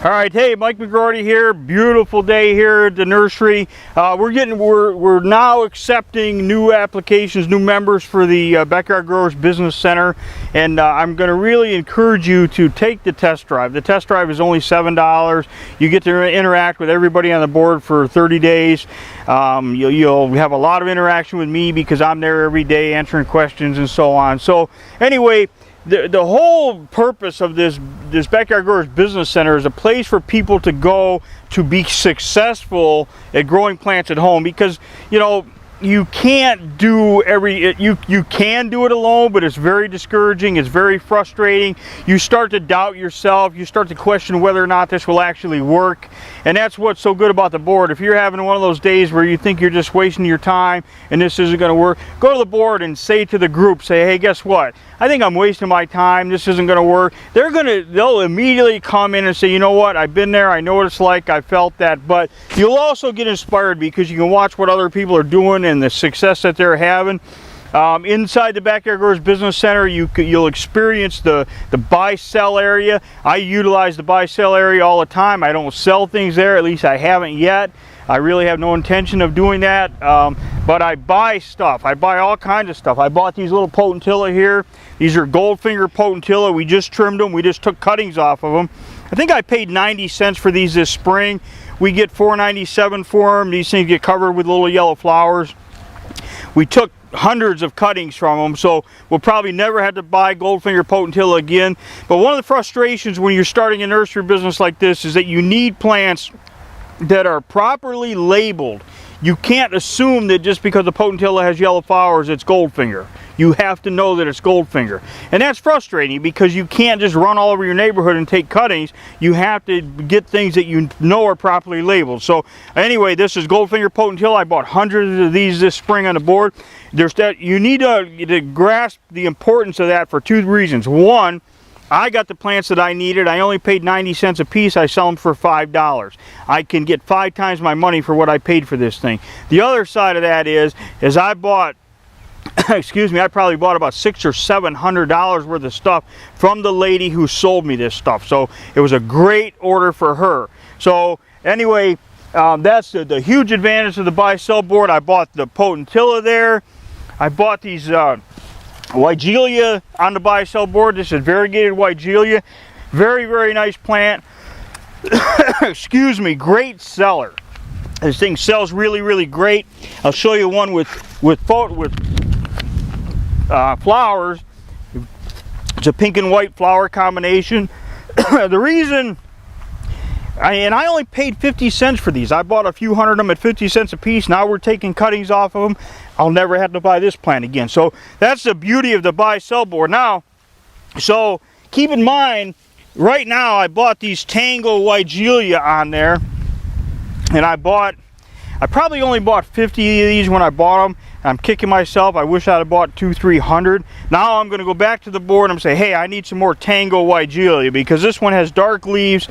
All right, hey, Mike McGroarty here. Beautiful day here at the nursery. We're now accepting new applications, new members for the Backyard Growers Business Center, and I'm going to really encourage you to take the test drive. The test drive is only $7. You get to interact with everybody on the board for 30 days. You'll have a lot of interaction with me because I'm there every day answering questions and so on. So anyway, the whole purpose of this Backyard Growers Business Center is a place for people to go to be successful at growing plants at home, because you can't do you can do it alone, but it's very discouraging, it's very frustrating. You start to doubt yourself, you start to question whether or not this will actually work. And that's what's so good about the board. If you're having one of those days where you think you're just wasting your time and this isn't going to work, go to the board and say to the group, say, hey, guess what? I think I'm wasting my time, this isn't going to work. They'll immediately come in and say, you know what, I've been there, I know what it's like, I felt that. But you'll also get inspired because you can watch what other people are doing and the success that they're having. Inside the Backyard Growers Business Center, you'll experience the buy-sell area. I utilize the buy-sell area all the time. I don't sell things there, at least I haven't yet. I really have no intention of doing that, but I buy stuff. I buy all kinds of stuff. I bought these little potentilla here. These are Goldfinger potentilla. We just trimmed them. We just took cuttings off of them. I think I paid 90 cents for these this spring. We get $4.97 for them. These things get covered with little yellow flowers. We took hundreds of cuttings from them, so we'll probably never have to buy Goldfinger potentilla again. But one of the frustrations when you're starting a nursery business like this is that you need plants that are properly labeled. You can't assume that just because the potentilla has yellow flowers, it's Goldfinger. You have to know that it's Goldfinger. And that's frustrating because you can't just run all over your neighborhood and take cuttings. You have to get things that you know are properly labeled. So anyway, this is Goldfinger potentilla. I bought hundreds of these this spring on the board. You need to grasp the importance of that for two reasons. One, I got the plants that I needed. I only paid 90 cents a piece. I sell them for $5. I can get 5 times my money for what I paid for this thing. The other side of that is I bought, excuse me, I probably bought about $600 or $700 worth of stuff from the lady who sold me this stuff. So it was a great order for her. So anyway, that's the huge advantage of the buy-sell board. I bought the potentilla there. I bought these Weigelia on the buy-sell board. This is variegated Weigelia. Very, very nice plant. Excuse me, great seller. This thing sells really, really great. I'll show you one with flowers. It's a pink and white flower combination. The reason, I only paid 50 cents for these. I bought a few hundred of them at 50 cents a piece. Now we're taking cuttings off of them. I'll never have to buy this plant again. So that's the beauty of the buy-sell board. Now, so keep in mind, right now I bought these Tango Weigelia on there, and I probably only bought 50 of these when I bought them. I'm kicking myself. I wish I'd have bought 200-300. Now I'm going to go back to the board and say, hey, I need some more Tango Weigelia, because this one has dark leaves,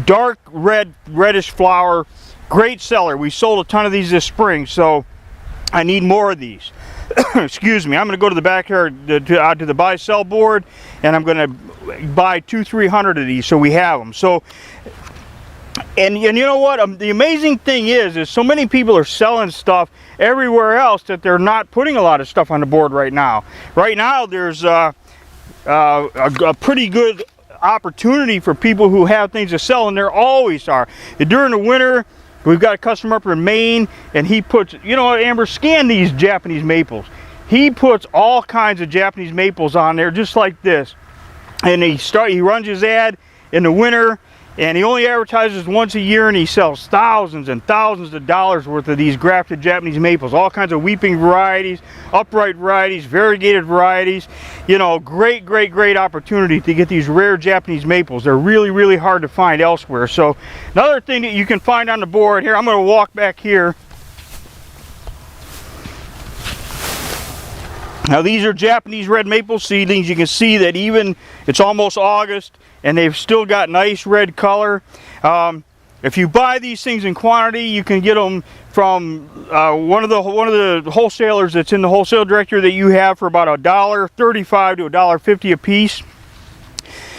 dark reddish flower, great seller. We sold a ton of these this spring, so I need more of these. Excuse me. I'm going to go to the backyard to the buy-sell board, and I'm going to buy 200-300 of these so we have them. So, and you know what? The amazing thing is so many people are selling stuff everywhere else that they're not putting a lot of stuff on the board right now. Right now, there's a pretty good opportunity for people who have things to sell, and there always are. During the winter, we've got a customer up in Maine, and he puts, Amber, scan these Japanese maples. He puts all kinds of Japanese maples on there, just like this. And he runs his ad in the winter, and he only advertises once a year, and he sells thousands and thousands of dollars worth of these grafted Japanese maples. All kinds of weeping varieties, upright varieties, variegated varieties. Great, great, great opportunity to get these rare Japanese maples. They're really, really hard to find elsewhere. So another thing that you can find on the board here, I'm going to walk back here. Now these are Japanese red maple seedlings. You can see that it's almost August and they've still got nice red color. If you buy these things in quantity, you can get them from one of the wholesalers that's in the wholesale directory that you have for about $1.35 to $1.50 a piece.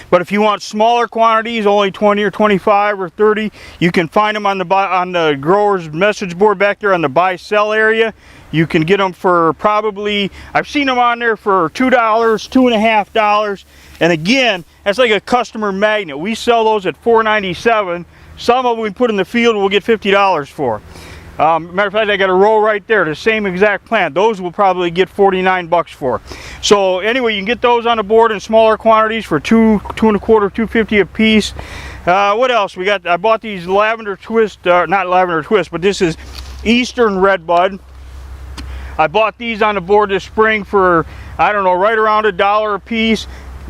But if you want smaller quantities, only 20 or 25 or 30, you can find them on the grower's message board back there on the buy-sell area. You can get them for probably, I've seen them on there for $2, $2.50. And again, that's like a customer magnet. We sell those at $4.97. Some of them we put in the field we'll get $50 for. Matter of fact, I got a row right there, the same exact plant. Those will probably get 49 bucks for. So anyway, you can get those on the board in smaller quantities for $2, $2.25, $2.50 a piece. What else? We got, I bought these lavender twist, not lavender twist, but this is Eastern Redbud. I bought these on the board this spring for, I don't know, right around $1 a piece.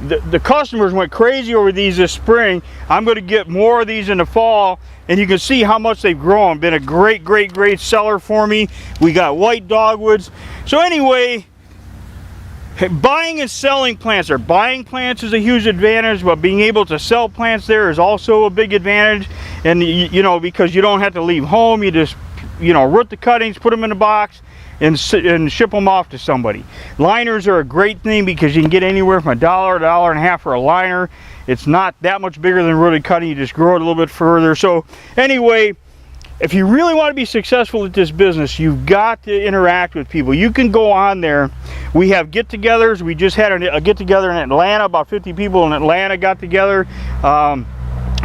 The customers went crazy over these this spring. I'm going to get more of these in the fall, and you can see how much they've grown. Been a great seller for me. We got white dogwoods. So anyway, buying and selling plants, or buying plants is a huge advantage, but being able to sell plants there is also a big advantage. And you know, because you don't have to leave home, you just, you know, root the cuttings, put them in a box, and ship them off to somebody. Liners are a great thing because you can get anywhere from $1 to $1.50 for a liner. It's not that much bigger than rooted cutting. You just grow it a little bit further. So anyway, if you really want to be successful at this business, you've got to interact with people. You can go on there. We have get-togethers. We just had a get-together in Atlanta. About 50 people in Atlanta got together.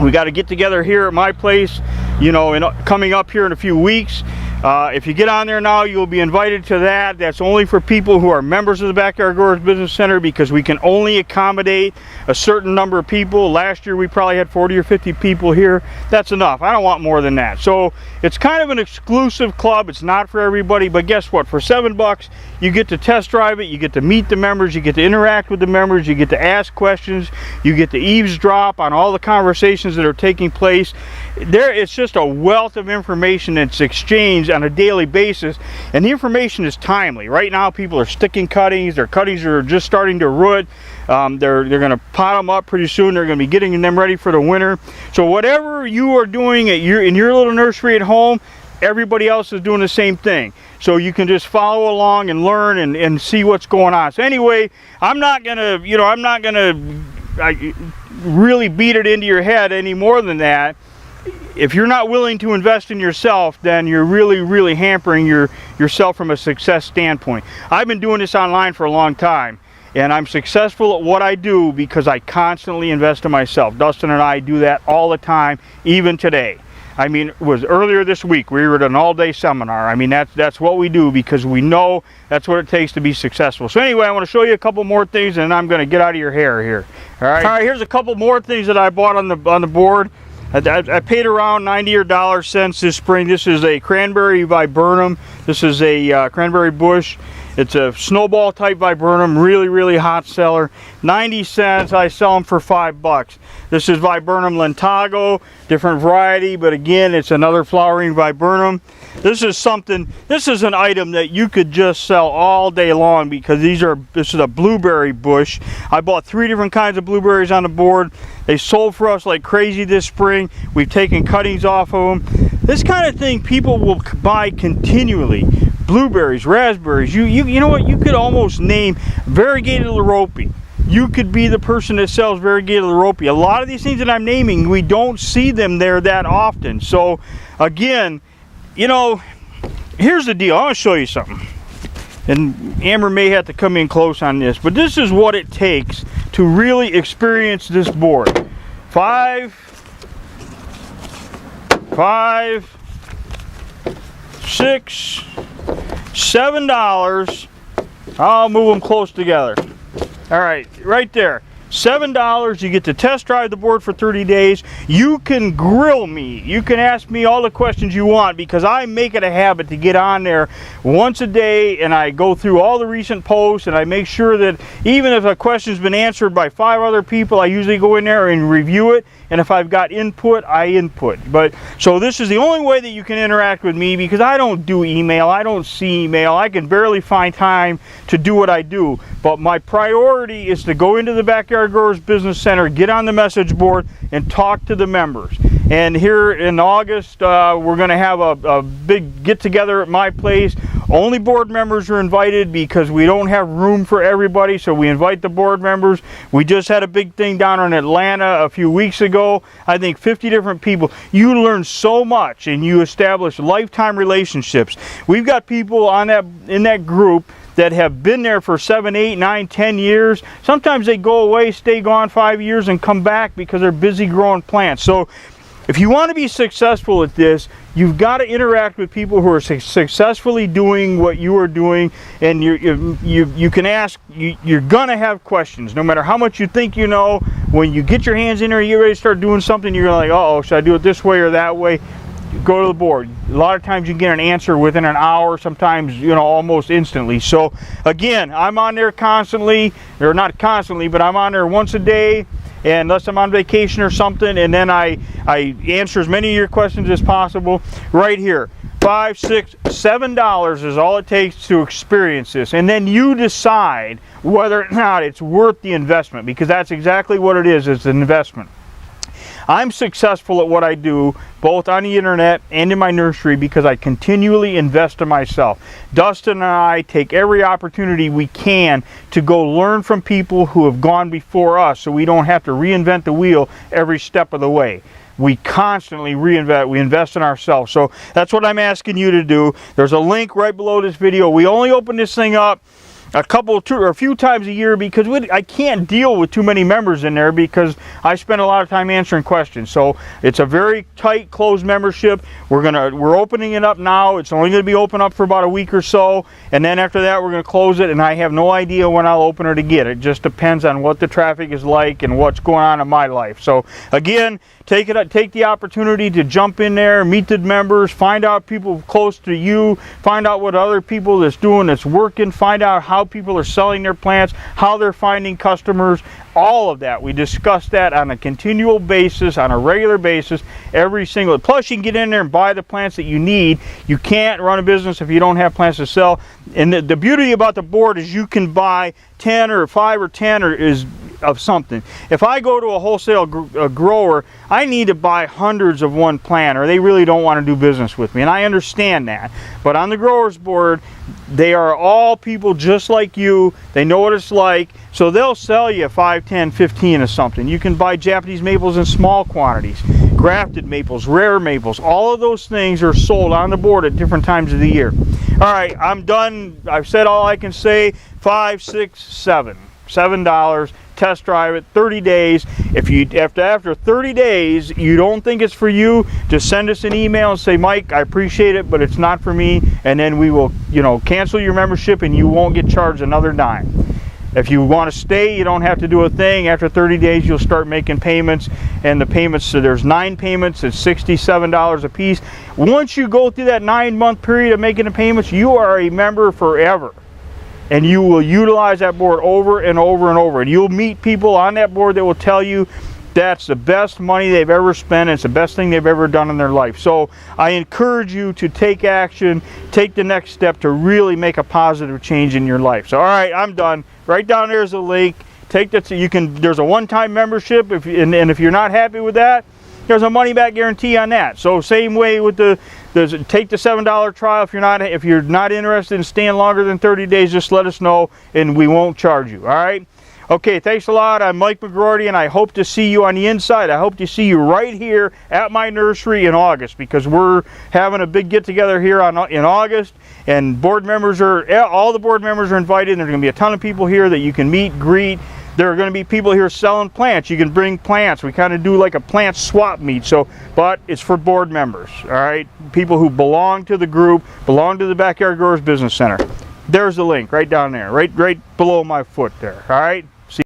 We got to get together here at my place, you know, coming up here in a few weeks. If you get on there now, you'll be invited to that. That's only for people who are members of the Backyard Growers Business Center, because we can only accommodate a certain number of people. Last year we probably had 40 or 50 people here. That's enough. I don't want more than that. So it's kind of an exclusive club. It's not for everybody, but guess what? For $7, you get to test drive it, you get to meet the members, you get to interact with the members, you get to ask questions, you get to eavesdrop on all the conversations that are taking place. It's just a wealth of information that's exchanged on a daily basis, and the information is timely. Right now people are sticking cuttings. Their cuttings are just starting to root. They're going to pot them up pretty soon. They're going to be getting them ready for the winter. So whatever you are doing in your little nursery at home, everybody else is doing the same thing. So you can just follow along and learn and see what's going on. So anyway, I'm not gonna really beat it into your head any more than that. If you're not willing to invest in yourself, then you're really hampering yourself from a success standpoint. I've been doing this online for a long time, and I'm successful at what I do because I constantly invest in myself. Dustin and I do that all the time, even today. I mean, it was earlier this week, we were at an all-day seminar. I mean, that's what we do, because we know that's what it takes to be successful. So anyway, I want to show you a couple more things, and I'm going to get out of your hair here. All right, here's a couple more things that I bought on the board. I paid around 90 or dollar cents this spring. This is a cranberry viburnum. This is a cranberry bush. It's a snowball type viburnum, really hot seller. 90 cents, I sell them for $5. This is viburnum lentago, different variety, but again, it's another flowering viburnum. This is an item that you could just sell all day long, because this is a blueberry bush. I bought 3 different kinds of blueberries on the board. They sold for us like crazy this spring. We've taken cuttings off of them. This kind of thing people will buy continually. Blueberries, raspberries, you know what, you could almost name variegated lorope. You could be the person that sells variegated lorope. A lot of these things that I'm naming, we don't see them there that often. So again, you know, here's the deal. I want to show you something, and Amber may have to come in close on this, but this is what it takes to really experience this board. $5, $6, $7. I'll move them close together. All right, right there. $7, you get to test drive the board for 30 days. You can grill me. You can ask me all the questions you want, because I make it a habit to get on there once a day, and I go through all the recent posts, and I make sure that even if a question's been answered by 5 other people, I usually go in there and review it, and if I've got input, I input. But so this is the only way that you can interact with me, because I don't do email, I don't see email, I can barely find time to do what I do. But my priority is to go into the Backyard Growers Business Center, get on the message board, and talk to the members. And here in August, we're going to have a big get-together at my place. Only board members are invited because we don't have room for everybody, so we invite the board members. We just had a big thing down in Atlanta a few weeks ago. I think 50 different people. You learn so much and you establish lifetime relationships. We've got people in that group that have been there for 7, 8, 9, 10 years. Sometimes they go away, stay gone 5 years, and come back because they're busy growing plants. So if you want to be successful at this, you've got to interact with people who are successfully doing what you are doing, and you can ask. You're gonna have questions, no matter how much you think you know. When you get your hands in there, you're ready to start doing something. You're like, uh-oh, should I do it this way or that way? Go to the board. A lot of times you get an answer within an hour, sometimes, you know, almost instantly. So again, I'm on there constantly, or not constantly, but I'm on there once a day, and unless I'm on vacation or something, and then I answer as many of your questions as possible right here. $5, $6, $7 is all it takes to experience this, and then you decide whether or not it's worth the investment, because that's exactly what it is. It's an investment. I'm successful at what I do, both on the internet and in my nursery, because I continually invest in myself. Dustin and I take every opportunity we can to go learn from people who have gone before us, so we don't have to reinvent the wheel every step of the way. We constantly reinvest, we invest in ourselves. So that's what I'm asking you to do. There's a link right below this video. We only open this thing up a few times a year, because I can't deal with too many members in there, because I spend a lot of time answering questions. So it's a very tight, closed membership. We're opening it up now. It's only going to be open up for about a week or so, and then after that we're going to close it, and I have no idea when I'll open it again. It just depends on what the traffic is like and what's going on in my life. So again, take the opportunity to jump in there, meet the members, find out people close to you, find out what other people that's working, find out how people are selling their plants, how they're finding customers, all of that. We discuss that on a continual basis, on a regular basis, every single. Plus, you can get in there and buy the plants that you need. You can't run a business if you don't have plants to sell. And the beauty about the board is you can buy 10 or 5 or 10 of something. If I go to a wholesale grower, I need to buy hundreds of one plant, or they really don't want to do business with me, and I understand that. But on the growers board, they are all people just like you. They know what it's like, so they'll sell you 5, 10, 15 of something. You can buy Japanese maples in small quantities, grafted maples, rare maples. All of those things are sold on the board at different times of the year. All right, I'm done. I've said all I can say. $5, $6, $7. Test drive it, 30 days. If after 30 days you don't think it's for you, just send us an email and say, Mike, I appreciate it, but it's not for me, and then we will, cancel your membership, and you won't get charged another dime. If you want to stay, you don't have to do a thing. After 30 days, you'll start making payments, and the payments, so there's 9 payments, it's $67 a piece. Once you go through that 9-month period of making the payments, you are a member forever. And you will utilize that board over and over and over. And you'll meet people on that board that will tell you that's the best money they've ever spent. It's the best thing they've ever done in their life. So I encourage you to take action, take the next step to really make a positive change in your life. So all right, I'm done. Right down there is a link. Take that. There's a one-time membership, and if you're not happy with that, there's a money-back guarantee on that. So same way with take the $7 trial. If you're not interested in staying longer than 30 days, just let us know and we won't charge you. All right. Okay, thanks a lot. I'm Mike McGroarty, and I hope to see you on the inside. I hope to see you right here at my nursery in August, because we're having a big get-together here in August, and all the board members are invited, and there's going to be a ton of people here that you can meet, greet. There are going to be people here selling plants. You can bring plants. We kind of do like a plant swap meet. But it's for board members, all right? People who belong to the group, belong to the Backyard Growers Business Center. There's the link right down there, right below my foot there, all right?